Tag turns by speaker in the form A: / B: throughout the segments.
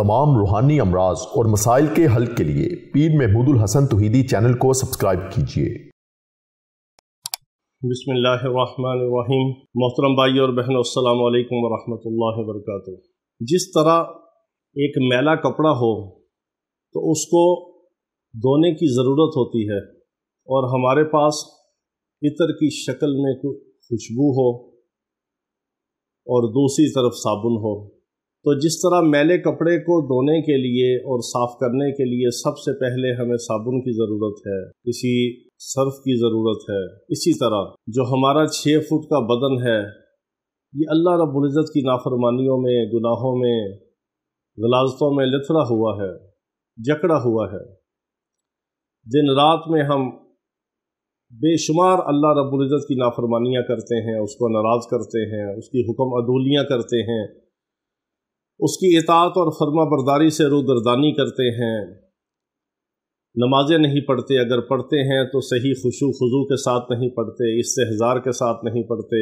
A: तमाम रूहानी अमराज और मसाइल के हल के लिए पीर महमूद उल हसन तौहीदी चैनल को सब्सक्राइब कीजिए।
B: बिस्मिल्लाहिर्रहमानिर्रहीम। मोहतरम भाई और बहनों, अस्सलामु अलैकुम वरहमतुल्लाहि वबरकातुहू। जिस तरह एक मैला कपड़ा हो तो उसको धोने की ज़रूरत होती है, और हमारे पास इत्र की शक्ल में खुशबू हो और दूसरी तरफ साबुन हो, तो जिस तरह मैले कपड़े को धोने के लिए और साफ़ करने के लिए सबसे पहले हमें साबुन की ज़रूरत है, किसी सर्फ की ज़रूरत है, इसी तरह जो हमारा 6 फुट का बदन है ये अल्लाह रब्बुल इज़्ज़त की नाफरमानियों में, गुनाहों में, गलाज़तों में लथड़ा हुआ है, जकड़ा हुआ है। दिन रात में हम बेशुमार अल्लाह रब्बुल इज़्ज़त की नाफरमानियाँ करते हैं, उसको नाराज़ करते हैं, उसकी हुक्म अदूलियाँ करते हैं, उसकी इताअत और फर्मा बरदारी से रूगर्दानी करते हैं। नमाज़ें नहीं पढ़ते, अगर पढ़ते हैं तो सही खुशू खुजू के साथ नहीं पढ़ते, इस्तेहज़ार के साथ नहीं पढ़ते,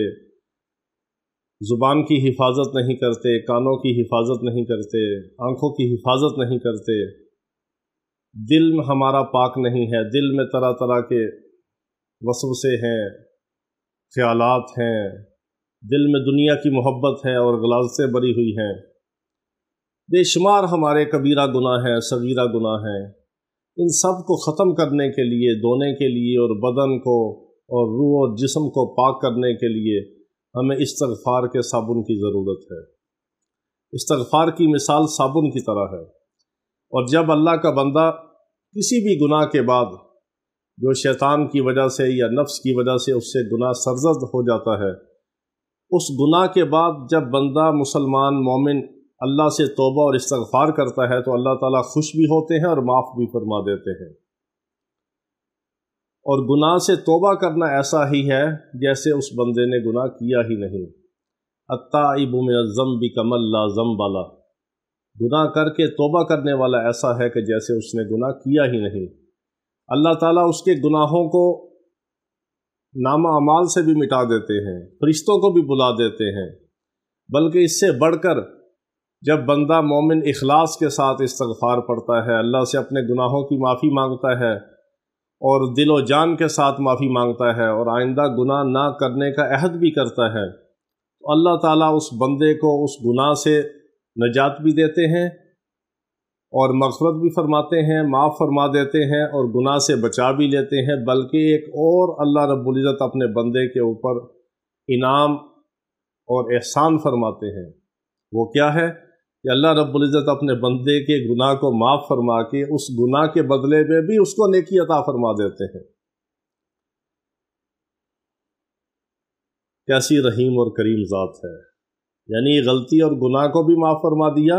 B: ज़ुबान की हिफाजत नहीं करते, कानों की हिफाजत नहीं करते, आँखों की हिफाजत नहीं करते, दिल हमारा पाक नहीं है, दिल में तरह तरह के वसवसे हैं, ख्यालात हैं, दिल में दुनिया की मोहब्बत है और गलाज़तें भरी हुई हैं। बेशुमार हमारे कबीरा गुनाह हैं, सगीरा गुनाह हैं। इन सब को ख़त्म करने के लिए, धोने के लिए और बदन को और रूह और जिस्म को पाक करने के लिए हमें इस्तिग़फ़ार के साबुन की ज़रूरत है। इस्तिग़फ़ार की मिसाल साबुन की तरह है। और जब अल्लाह का बंदा किसी भी गुनाह के बाद, जो शैतान की वजह से या नफ्स की वजह से उससे गुनाह सरज़द हो जाता है, उस गुनाह के बाद जब बंदा मुसलमान मोमिन अल्लाह से तौबा और इस्तिग़फ़ार करता है तो अल्लाह ताला खुश भी होते हैं और माफ़ भी फरमा देते हैं। और गुनाह से तौबा करना ऐसा ही है जैसे उस बंदे ने गुनाह किया ही नहीं। अत्ताइबु मिनज़्ज़म्बि कमन ला ज़म्ब ला। गुनाह करके तौबा करने वाला ऐसा है कि जैसे उसने गुनाह किया ही नहीं। अल्लाह ताला उसके गुनाहों को नामा अमाल से भी मिटा देते हैं, फरिश्तों को भी बुला देते हैं। बल्कि इससे बढ़कर जब बंदा मोमिन इखलास के साथ इस्तिग़फ़ार पढ़ता है, अल्लाह से अपने गुनाहों की माफ़ी मांगता है और दिलो जान के साथ माफ़ी मांगता है और आइंदा गुनाह ना करने का अहद भी करता है, तो अल्लाह ताला उस बंदे को उस गुनाह से नजात भी देते हैं और मग़फ़िरत भी फरमाते हैं, माफ़ फरमा देते हैं और गुनाह से बचा भी लेते हैं। बल्कि एक और अल्लाह रब्बुल इज़्ज़त अपने बंदे के ऊपर इनाम और एहसान फरमाते हैं। वो क्या है कि अल्लाह रब्बुल इज़्ज़त अपने बंदे के गुनाह को माफ़ फरमा के उस गुनाह के बदले में भी उसको नेकी अता फरमा देते हैं। कैसी रहीम और करीम ज़ात है। यानी गलती और गुनाह को भी माफ़ फरमा दिया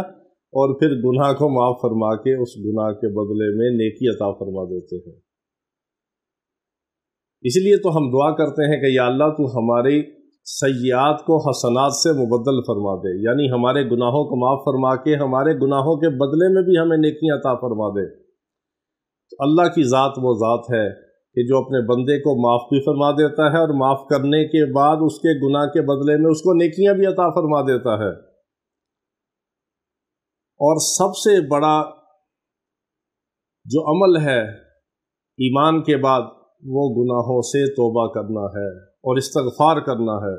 B: और फिर गुनाह को माफ़ फरमा के उस गुनाह के बदले में नेकी अता फरमा देते हैं। इसलिए तो हम दुआ करते हैं कि या अल्लाह तू हमारी सय्यात को हसनात से मुबद्दल फरमा दे, यानी हमारे गुनाहों को माफ़ फरमा के हमारे गुनाहों के बदले में भी हमें नेकियां अता फरमा दे। तो अल्लाह की ज़ात वो ज़ात है कि जो अपने बंदे को माफ़ भी फरमा देता है और माफ़ करने के बाद उसके गुनाह के बदले में उसको नेकियां भी अता फरमा देता है। और सबसे बड़ा जो अमल है ईमान के बाद वो गुनाहों से तौबा करना है और इस्तिग़फ़ार करना है।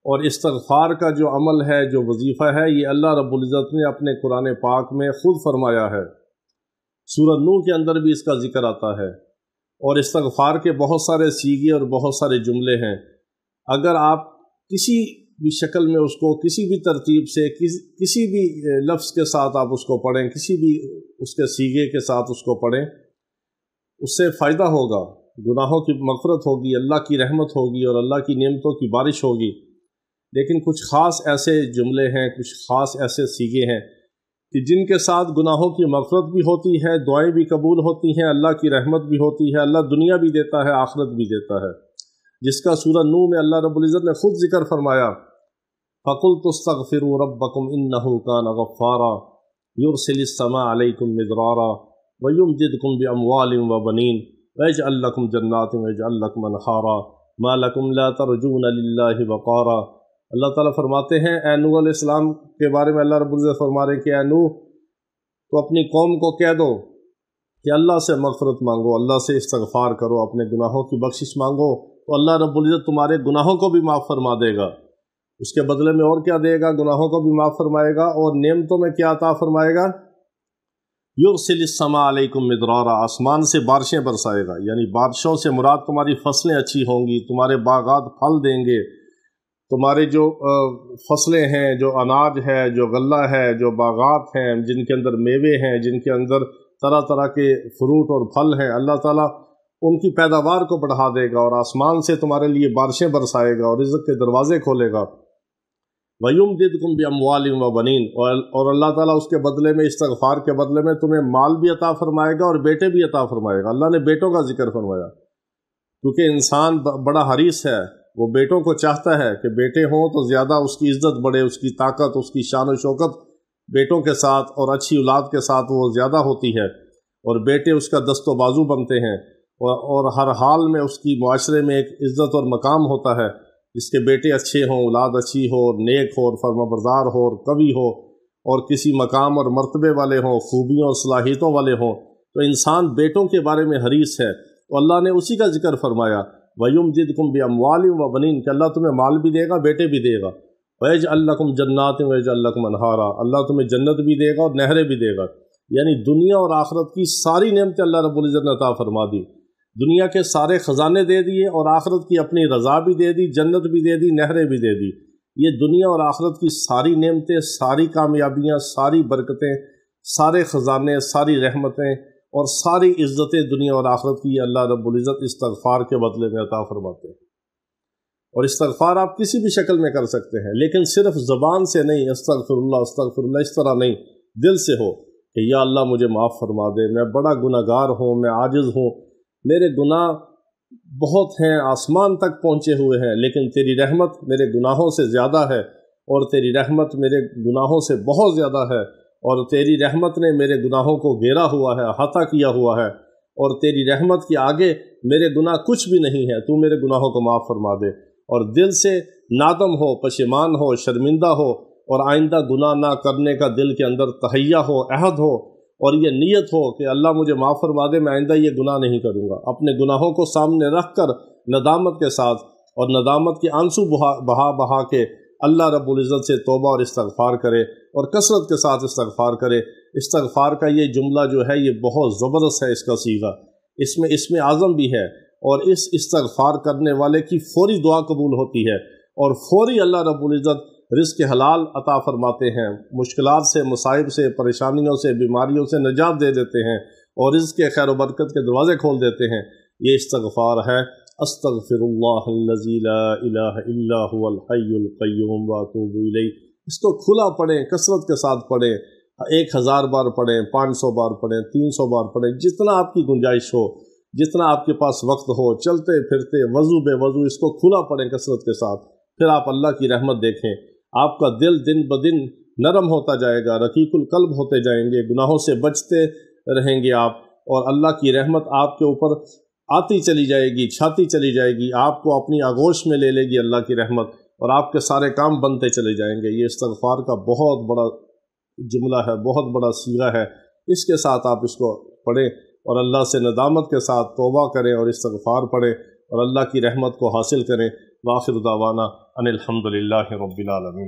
B: और इस्तिग़फ़ार का जो अमल है, जो वजीफ़ा है, ये अल्लाह रब्बुल इज़्ज़त ने अपने कुरान पाक में ख़ुद फरमाया है। सूरह नूह के अंदर भी इसका ज़िक्र आता है। और इस्तिग़फ़ार के बहुत सारे सीगे और बहुत सारे जुमले हैं। अगर आप किसी भी शक्ल में उसको, किसी भी तरतीब से, किसी भी लफ्ज़ के साथ आप उसको पढ़ें, किसी भी उसके सीगे के साथ उसको पढ़ें, उससे फ़ायदा होगा। गुनाहों की मग़फ़िरत होगी, अल्लाह की रहमत होगी और अल्लाह की नेमतों की बारिश होगी। लेकिन कुछ ख़ास ऐसे जुमले हैं, कुछ ख़ास ऐसे सीगे हैं कि जिनके साथ गुनाहों की मग़फ़िरत भी होती है, दुआएं भी कबूल होती हैं, अल्लाह की रहमत भी होती है, अल्लाह दुनिया भी देता है, आखिरत भी देता है, जिसका सूरह नूह में अल्लाह रब्बुल इज़्ज़त ने ख़ुद ज़िक्र फरमाया। फ़क़ुल्तु अस्तग़फ़िरू रब्बकुम इन्नहु कान गफ़्फ़ारा युरसिलिस समा अलैकुम मिदरारा व युमदिदकुम बिअमवालिन व बनीन वयजअल लकुम जन्नातिन वयजअल लकुम अनहारा मा लकुम ला तर्जून लिल्लाहि वक़ारा। अल्लाह ताला फरमाते हैं, ए नूह अलैहिस्सलाम के बारे में अल्लाह रब्बुल इज़्ज़त फरमा रहे हैं कि ए नूह, تو अपनी कौम को कह दो कि अल्लाह से मग़फ़िरत मांगो, अल्लाह से इस्तग़फ़ार करो, अपने गुनाहों की बख्शिश मांगो, तो अल्लाह रब्बुल इज़्ज़त तुम्हारे गुनाहों को भी माफ़ फरमा देगा। उसके बदले में और क्या देगा? गुनाहों को भी माफ़ फरमाएगा और नेमतों में क्या अता फरमाएगा? युरसिलिस समा अलैकुम मिदरारा, आसमान से बारिशें बरसाएगा। यानी बारिशों से मुराद तुम्हारी फसलें अच्छी होंगी, तुम्हारे बागात फल देंगे, तुम्हारे जो फसलें हैं, जो अनाज है, जो गल्ला है, जो बागात हैं जिनके अंदर मेवे हैं, जिनके अंदर तरह तरह के फ्रूट और फल हैं, अल्लाह ताला उनकी पैदावार को बढ़ा देगा और आसमान से तुम्हारे लिए बारिशें बरसाएगा और रिज़्क़ के दरवाज़े खोलेगा। वयुमदिदकुम बिअमवालिन व बनीन, और अल्लाह ताला उसके बदले में, इस्तग़फ़ार के बदले में तुम्हें माल भी अता फरमाएगा और बेटे भी अता फरमाएगा। अल्लाह ने बेटों का जिक्र फरमाया क्योंकि इंसान बड़ा हरीस है, वो बेटों को चाहता है कि बेटे हों तो ज़्यादा उसकी इज़्ज़त बढ़े, उसकी ताकत, उसकी शान व शौकत बेटों के साथ और अच्छी औलाद के साथ वो ज़्यादा होती है, और बेटे उसका दस्तो बाजू बनते हैं और हर हाल में उसकी मुआशरे में एक इज़्ज़त और मकाम होता है। जिसके बेटे अच्छे हों, औलाद अच्छी हो, नेक हो, फर्माबरदार हो, और कवि हो, और किसी मकाम और मर्तबे वाले हों, खूबियों और सलाहियतों वाले हों, तो इंसान बेटों के बारे में हरीस है। तो अल्लाह ने उसी का जिक्र फरमाया, वयुमदिदकुम बिअमवालिन व बनीन, कि अल्लाह तुम्हें माल भी देगा, बेटे भी देगा। वयजअल लकुम जन्नातिन वयजअल लकुम अनहारा, अल्लाह तुम्हें जन्नत भी देगा और नहरें भी देगा। यानी दुनिया और आखिरत की सारी नेमतें अल्लाह रब्बुल इज़्ज़त ने अता फरमा दी। दुनिया के सारे ख़जाने दे दिए और आखिरत की अपनी रज़ा भी दे दी, जन्नत भी दे दी, नहरें भी दे दी। ये दुनिया और आखिरत की सारी नेमतें, सारी कामयाबियाँ, सारी बरकतें, सारे ख़जाने, सारी रहमतें और सारी इज़्ज़तें दुनिया और आखिरत की अल्लाह रब्बुल इज़्ज़त इस्तग़फ़ार के बदले में अता फरमाते हैं। और इस्तग़फ़ार आप किसी भी शक्ल में कर सकते हैं, लेकिन सिर्फ ज़बान से नहीं, अस्तग़फ़िरुल्लाह अस्तग़फ़िरुल्लाह इस तरह नहीं, दिल से हो कि या अल्लाह मुझे माफ़ फरमा दे, मैं बड़ा गुनहगार हूँ, मैं आजिज़ हूँ, मेरे गुनाह बहुत हैं, आसमान तक पहुँचे हुए हैं, लेकिन तेरी रहमत मेरे गुनाहों से ज़्यादा है, और तेरी रहमत मेरे गुनाहों से बहुत ज़्यादा है, और तेरी रहमत ने मेरे गुनाहों को घेरा हुआ है, अहाता किया हुआ है, और तेरी रहमत के आगे मेरे गुनाह कुछ भी नहीं है, तू मेरे गुनाहों को माफ़ फरमा दे। और दिल से नादम हो, पशेमान हो, शर्मिंदा हो, और आइंदा गुनाह ना करने का दिल के अंदर तहैया हो, अहद हो, और ये नीयत हो कि अल्लाह मुझे माफ़ फरमा दे, मैं आइंदा ये गुनाह नहीं करूँगा। अपने गुनाहों को सामने रख कर नदामत के साथ और नदामत के आंसू बहा के अल्लाह रब्बुल इज़्ज़त से तौबा और इस्तग़फ़ार करे, और कसरत के साथ इस्तग़फ़ार करे। इस्तग़फ़ार का ये जुमला जो है ये बहुत ज़बरदस्त है, इसका सीगा, इसमें आज़म भी है, और इस इस्तग़फ़ार करने वाले की फ़ौरी दुआ कबूल होती है, और फ़ौरी अल्लाह रब्बुल इज़्ज़त रिज़्क़ हलाल अता फरमाते हैं, मुश्किलात से, मुसाइब से, परेशानियों से, बीमारियों से निजात दे देते हैं, और रिज़्क़ के खैर व बरकत के दरवाज़े खोल देते हैं। ये इस्तग़फ़ार है, अस्तग़फ़िरुल्लाहल्लज़ी ला इलाहा इल्ला हुवल हय्युल क़य्यूम व अतूबु इलैह। इसको खुला पढ़ें, कसरत के साथ पढ़ें, 1000 बार पढ़ें, 500 बार पढ़ें, 300 बार पढ़ें, जितना आपकी गुंजाइश हो, जितना आपके पास वक्त हो, चलते फिरते वज़ू बेवज़ू इसको खुला पढ़ें कसरत के साथ। फिर आप अल्लाह की रहमत देखें, आपका दिल दिन ब दिन नरम होता जाएगा, रकीकुल कल्ब होते जाएंगे, गुनाहों से बचते रहेंगे आप, और अल्लाह की रहमत आपके ऊपर आती चली जाएगी, छाती चली जाएगी, आपको अपनी आगोश में ले लेगी अल्लाह की रहमत, और आपके सारे काम बनते चले जाएंगे। ये इस्तग़फ़ार का बहुत बड़ा जुमला है, बहुत बड़ा सीगा है। इसके साथ आप इसको पढ़ें और अल्लाह से नदामत के साथ तौबा करें और इस्तग़फ़ार पढ़ें और अल्लाह की रहमत को हासिल करें। वाखिर दावाना अनिल हम्दुलिल्लाहि रब्बिल आलमीन।